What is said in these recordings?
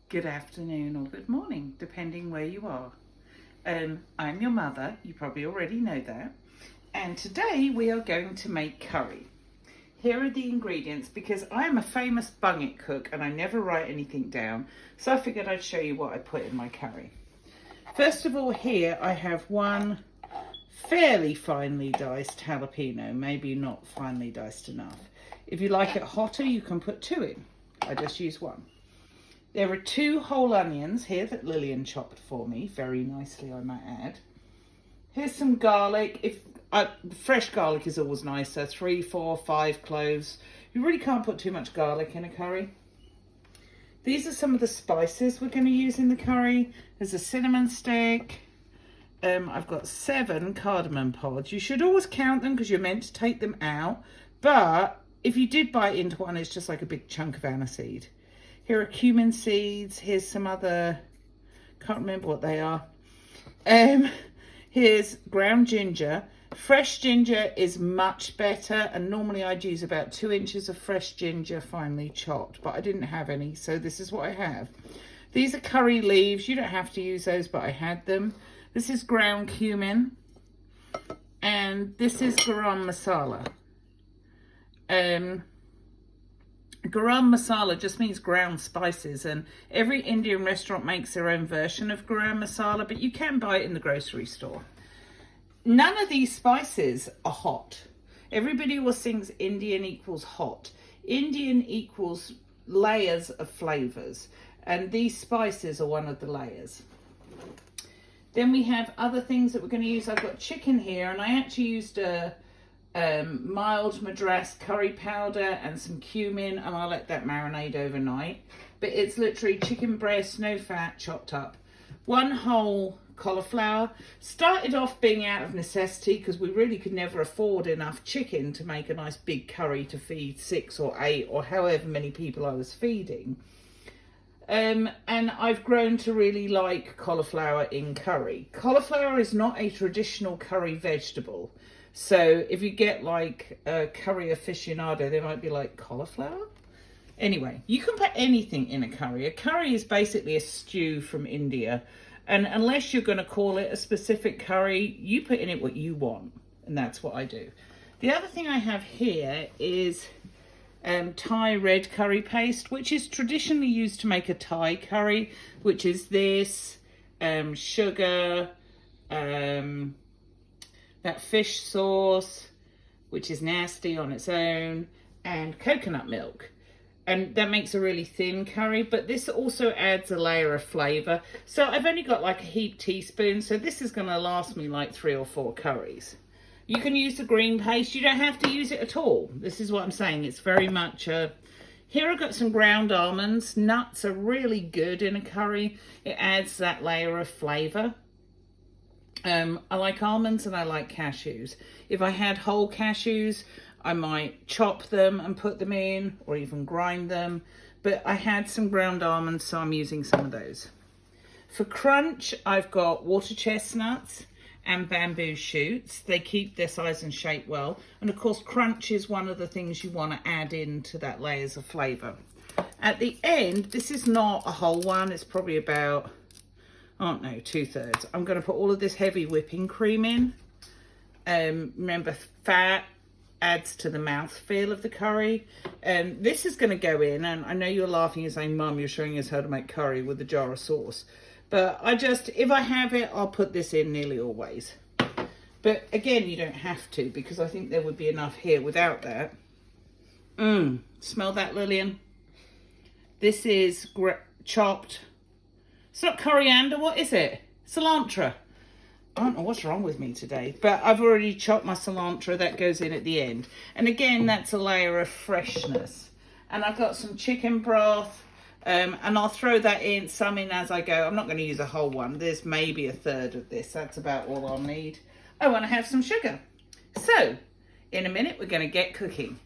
good afternoon, or good morning, depending where you are. I'm your mother, you probably already know that. And today we are going to make curry. Here are the ingredients because I am a famous bungit cook and I never write anything down. So I figured I'd show you what I put in my curry. First of all, here I have one fairly finely diced jalapeno, maybe not finely diced enough. If you like it hotter, you can put two in. I just use one. There are 2 whole onions here that Lillian chopped for me, very nicely I might add. Here's some garlic. Fresh garlic is always nicer, 3, 4, 5 cloves. You really can't put too much garlic in a curry. These are some of the spices we're going to use in the curry. There's a cinnamon stick. I've got 7 cardamom pods. You should always count them because you're meant to take them out. But if you did bite into one, it's just like a big chunk of aniseed. Here are cumin seeds. Here's some other, can't remember what they are. Here's ground ginger. Fresh ginger is much better, and normally I'd use about 2 inches of fresh ginger finely chopped, but I didn't have any, so this is what I have. These are curry leaves. You don't have to use those, but I had them. This is ground cumin, and this is garam masala. Garam masala just means ground spices, and every Indian restaurant makes their own version of garam masala, but you can buy it in the grocery store. None of these spices are hot. Everybody always thinks Indian equals hot. Indian equals layers of flavors, and these spices are one of the layers. Then we have other things that we're going to use. I've got chicken here, and I actually used a mild Madras curry powder and some cumin, and I'll let that marinate overnight. But it's literally chicken breast, no fat, chopped up. 1 whole cauliflower. Started off being out of necessity because we really could never afford enough chicken to make a nice big curry to feed 6 or 8 or however many people I was feeding. And I've grown to really like cauliflower in curry. Cauliflower is not a traditional curry vegetable. So if you get like a curry aficionado, they might be like, cauliflower? Anyway, you can put anything in a curry. A curry is basically a stew from India. And unless you're going to call it a specific curry, you put in it what you want. And that's what I do. The other thing I have here is Thai red curry paste, which is traditionally used to make a Thai curry, which is this, sugar, that fish sauce, which is nasty on its own, and coconut milk. And that makes a really thin curry, but this also adds a layer of flavour. So I've only got like a heaped teaspoon, so this is going to last me like 3 or 4 curries. You can use the green paste. You don't have to use it at all. This is what I'm saying. It's very much Here I've got some ground almonds. Nuts are really good in a curry. It adds that layer of flavour. I like almonds and I like cashews. If I had whole cashews, I might chop them and put them in, or even grind them. But I had some ground almonds, so I'm using some of those. For crunch, I've got water chestnuts and bamboo shoots. They keep their size and shape well. And of course, crunch is one of the things you want to add into that layers of flavour. At the end, this is not a whole one. It's probably about, I don't know, 2/3. I'm going to put all of this heavy whipping cream in. Remember, fat adds to the mouthfeel of the curry. And this is going to go in, and I know you're laughing and saying, Mum, you're showing us how to make curry with a jar of sauce. But if I have it, I'll put this in nearly always. But again, you don't have to, because I think there would be enough here without that. Smell that, Lillian? This is chopped. It's not coriander, what is it? Cilantro. I don't know what's wrong with me today, but I've already chopped my cilantro. That goes in at the end. And again, that's a layer of freshness. And I've got some chicken broth, and I'll throw that in, some in as I go. I'm not going to use a whole one. There's maybe 1/3 of this. That's about all I'll need. I want to have some sugar. So, in a minute, we're going to get cooking.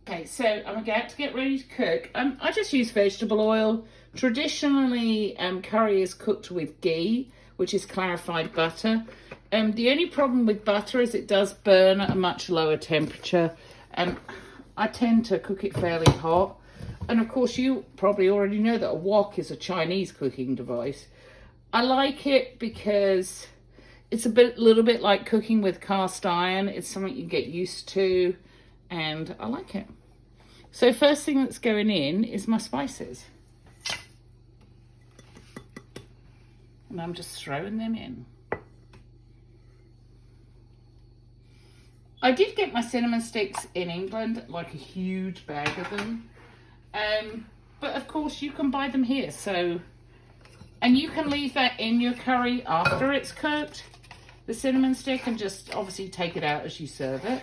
Okay, so I'm about to get ready to cook. I just use vegetable oil. Traditionally, curry is cooked with ghee, which is clarified butter. The only problem with butter is it does burn at a much lower temperature, and I tend to cook it fairly hot. And of course you probably already know that a wok is a Chinese cooking device. I like it because it's little bit like cooking with cast iron. It's something you get used to, and I like it. So first thing that's going in is my spices. And I'm just throwing them in. I did get my cinnamon sticks in England, like a huge bag of them. But of course you can buy them here. And you can leave that in your curry after it's cooked, the cinnamon stick, and just obviously take it out as you serve it.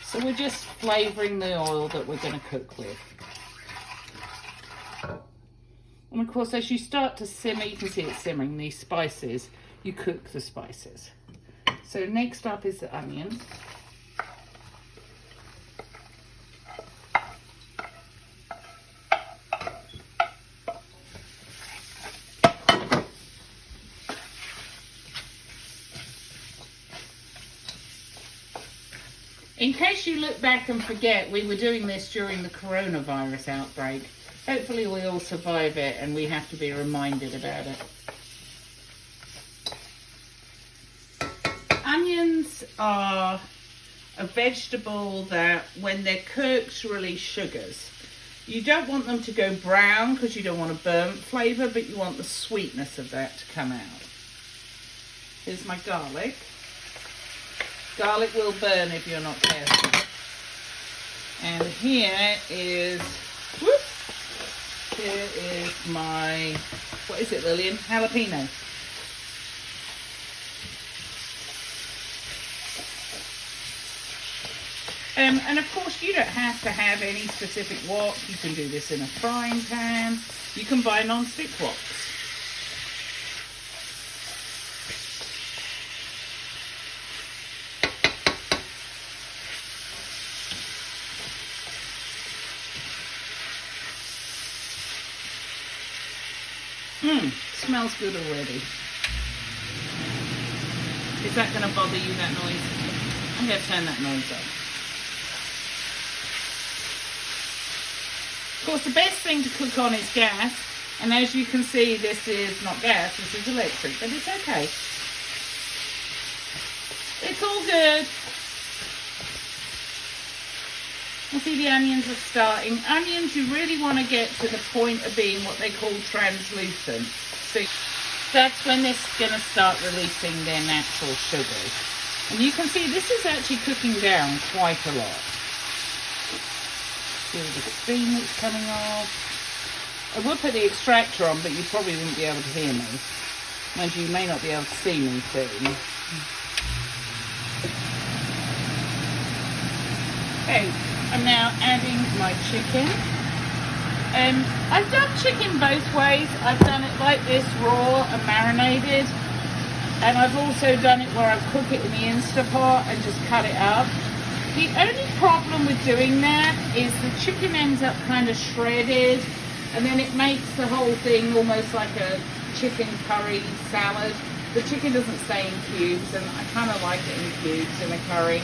So we're just flavouring the oil that we're going to cook with. And of course, as you start to simmer, you can see it simmering, these spices, you cook the spices. So next up is the onion. In case you look back and forget, we were doing this during the coronavirus outbreak. Hopefully we all survive it and we have to be reminded about it. Onions are a vegetable that when they're cooked release sugars. You don't want them to go brown because you don't want a burnt flavour, but you want the sweetness of that to come out. Here's my garlic. Garlic will burn if you're not careful. And here is my, what is it, Lillian? Jalapeno. And of course you don't have to have any specific wok. You can do this in a frying pan. You can buy non-stick woks. Smells good already. Is that going to bother you, that noise? I'm going to turn that noise off. Of course, the best thing to cook on is gas, and as you can see, this is not gas, this is electric, but it's okay. It's all good. You see the onions are starting. Onions, you really want to get to the point of being what they call translucent. So that's when they're going to start releasing their natural sugars. And you can see this is actually cooking down quite a lot. See all the steam that's coming off. I would put the extractor on, but you probably wouldn't be able to hear me. Mind you, you may not be able to see me soon. Okay, I'm now adding my chicken. I've done chicken both ways. I've done it like this, raw and marinated. And I've also done it where I cook it in the Instapot and just cut it up. The only problem with doing that is the chicken ends up kind of shredded, and then it makes the whole thing almost like a chicken curry salad. The chicken doesn't stay in cubes, and I kind of like it in cubes in a curry.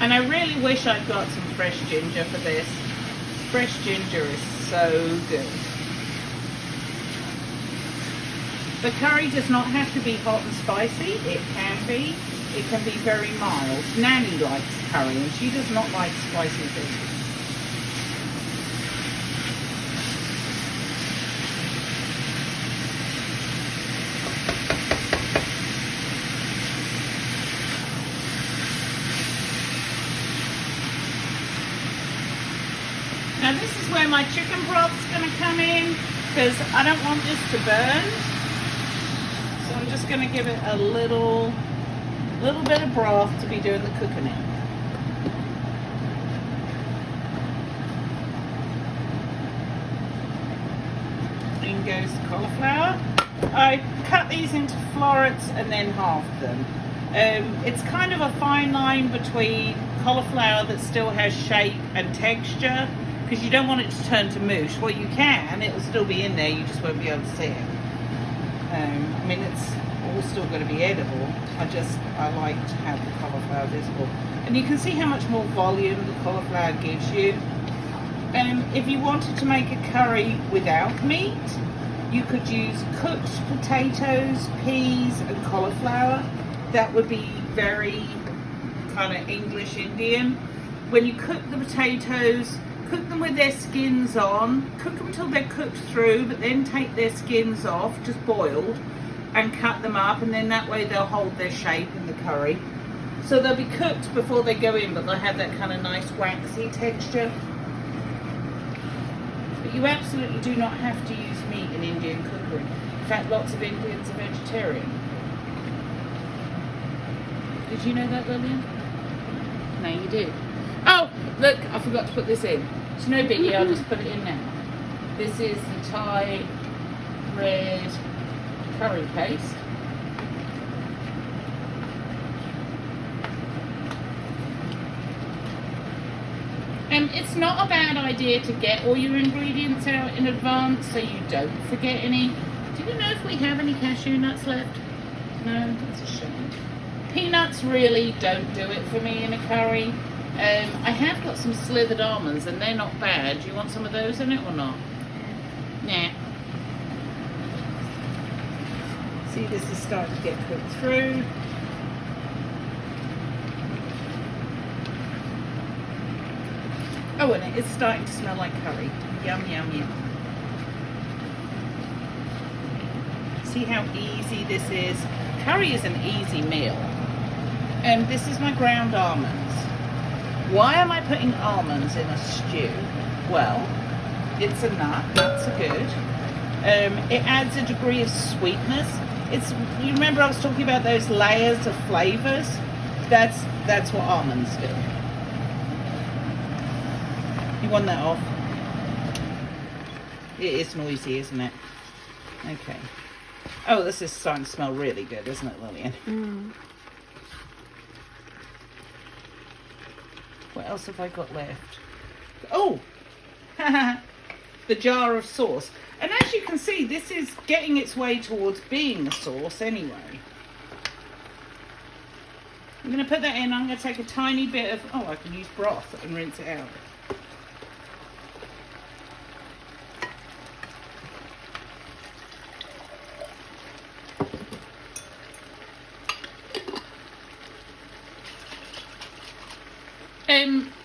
And I really wish I'd got some fresh ginger for this. Fresh ginger is so good. The curry does not have to be hot and spicy. It can be. It can be very mild. Nanny likes curry and she does not like spicy things. Now this is where my chicken broth's going to come in, because I don't want this to burn. So I'm just going to give it a little bit of broth to be doing the cooking in. In goes the cauliflower. I cut these into florets and then halved them. It's kind of a fine line between cauliflower that still has shape and texture, because you don't want it to turn to mush. Well, you can, it'll still be in there, you just won't be able to see it. I mean, it's all still going to be edible. I like to have the cauliflower visible. And you can see how much more volume the cauliflower gives you. If you wanted to make a curry without meat, you could use cooked potatoes, peas and cauliflower. That would be very kind of English Indian. When you cook the potatoes, cook them with their skins on, cook them until they're cooked through, but then take their skins off, just boiled, and cut them up, and then that way they'll hold their shape in the curry. So they'll be cooked before they go in, but they'll have that kind of nice waxy texture. But you absolutely do not have to use meat in Indian cookery. In fact, lots of Indians are vegetarian. Did you know that, Lillian? No, you did. Oh, look, I forgot to put this in. It's no biggie, I'll just put it in now. This is the Thai red curry paste. It's not a bad idea to get all your ingredients out in advance so you don't forget any. Do you know if we have any cashew nuts left? No, that's a shame. Peanuts really don't do it for me in a curry. I have got some slithered almonds and they're not bad. Do you want some of those in it or not? Nah. See, this is starting to get cooked through. Oh, and it is starting to smell like curry. Yum, yum, yum. See how easy this is? Curry is an easy meal. And this is my ground almonds. Why am I putting almonds in a stew? Well, it's a nut. Nuts are good. It adds a degree of sweetness. You remember I was talking about those layers of flavors? That's what almonds do. You want that off? It is noisy, isn't it? Okay. Oh, this is starting to smell really good, isn't it, Lillian? Mm. What else have I got left? Oh! The jar of sauce. And as you can see, this is getting its way towards being a sauce anyway. I'm going to put that in. I'm going to take a tiny bit of... Oh, I can use broth and rinse it out.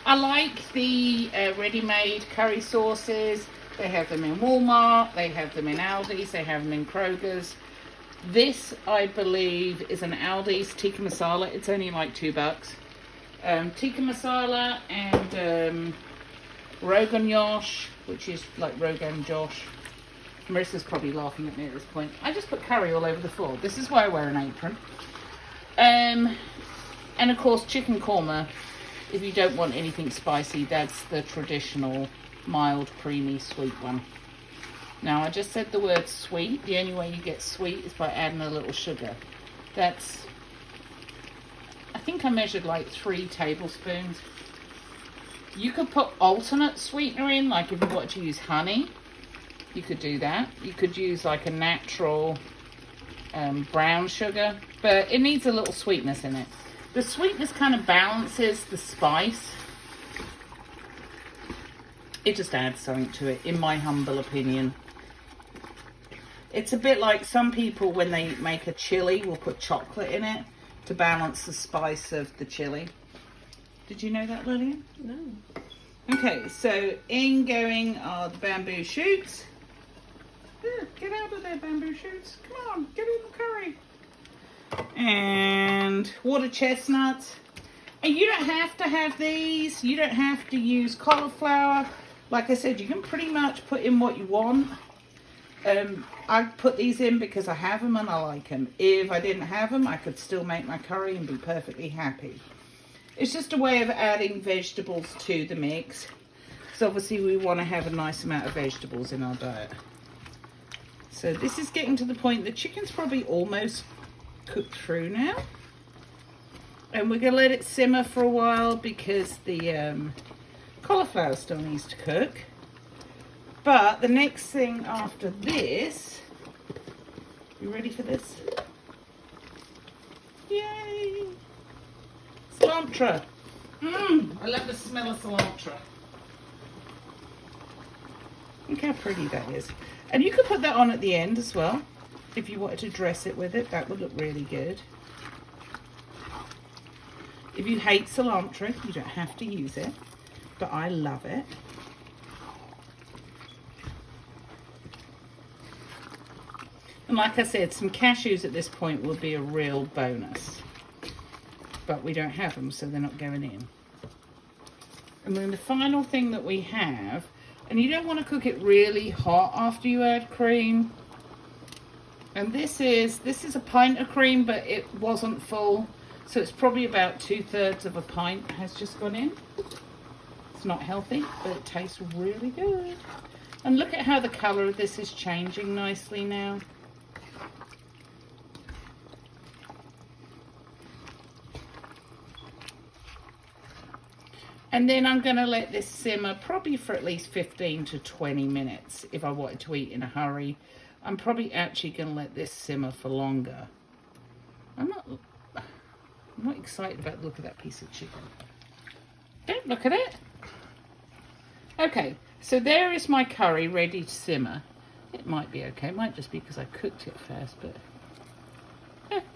I like the ready-made curry sauces. They have them in Walmart, they have them in Aldi's, they have them in Kroger's. This, I believe, is an Aldi's tikka masala. It's only like $2. Tikka masala and Rogan Josh, which is like Rogan Josh. Marissa's probably laughing at me at this point. I just put curry all over the floor. This is why I wear an apron. And of course, chicken korma. If you don't want anything spicy, that's the traditional mild, creamy, sweet one. Now, I just said the word sweet. The only way you get sweet is by adding a little sugar. That's, I think I measured like 3 tablespoons. You could put alternate sweetener in, like if you want to use honey, you could do that. You could use like a natural brown sugar, but it needs a little sweetness in it. The sweetness kind of balances the spice. It just adds something to it, in my humble opinion. It's a bit like some people, when they make a chili, will put chocolate in it to balance the spice of the chili. Did you know that, Lillian? No. Okay, so in going are the bamboo shoots. Get out of there, bamboo shoots. Come on, get in the curry. And water chestnuts. And you don't have to have these. You don't have to use cauliflower. Like I said, you can pretty much put in what you want. I put these in because I have them and I like them. If I didn't have them, I could still make my curry and be perfectly happy. It's just a way of adding vegetables to the mix. So obviously we want to have a nice amount of vegetables in our diet. So this is getting to the point the chicken's probably almost cooked through now. And we're going to let it simmer for a while because the cauliflower still needs to cook. But the next thing after this, you ready for this? Yay! Cilantro. I love the smell of cilantro. Look how pretty that is. And you could put that on at the end as well. If you wanted to dress it with it, that would look really good. If you hate cilantro, you don't have to use it, but I love it. And like I said, some cashews at this point will be a real bonus. But we don't have them, so they're not going in. And then the final thing that we have, and you don't want to cook it really hot after you add cream. And this is a pint of cream, but it wasn't full. So it's probably about 2/3 of a pint has just gone in. It's not healthy, but it tastes really good. And look at how the colour of this is changing nicely now. And then I'm going to let this simmer probably for at least 15 to 20 minutes if I wanted to eat in a hurry. I'm probably actually going to let this simmer for longer. I'm not excited about the look of that piece of chicken. Don't look at it. Okay, so there is my curry ready to simmer. It might be okay. It might just be because I cooked it first, but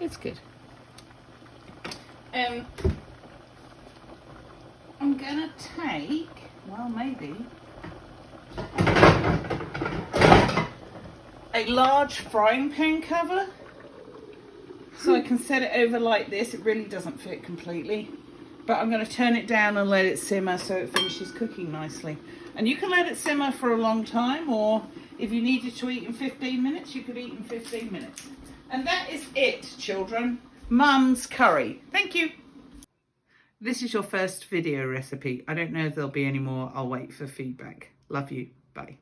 it's good. I'm gonna take, well, maybe a large frying pan cover so I can set it over like this. It really doesn't fit completely, but I'm going to turn it down and let it simmer so it finishes cooking nicely. And you can let it simmer for a long time, or if you needed to eat in 15 minutes, you could eat in 15 minutes. And that is it, children. Mum's curry. Thank you. This is your first video recipe. I don't know if there'll be any more. I'll wait for feedback. Love you. Bye.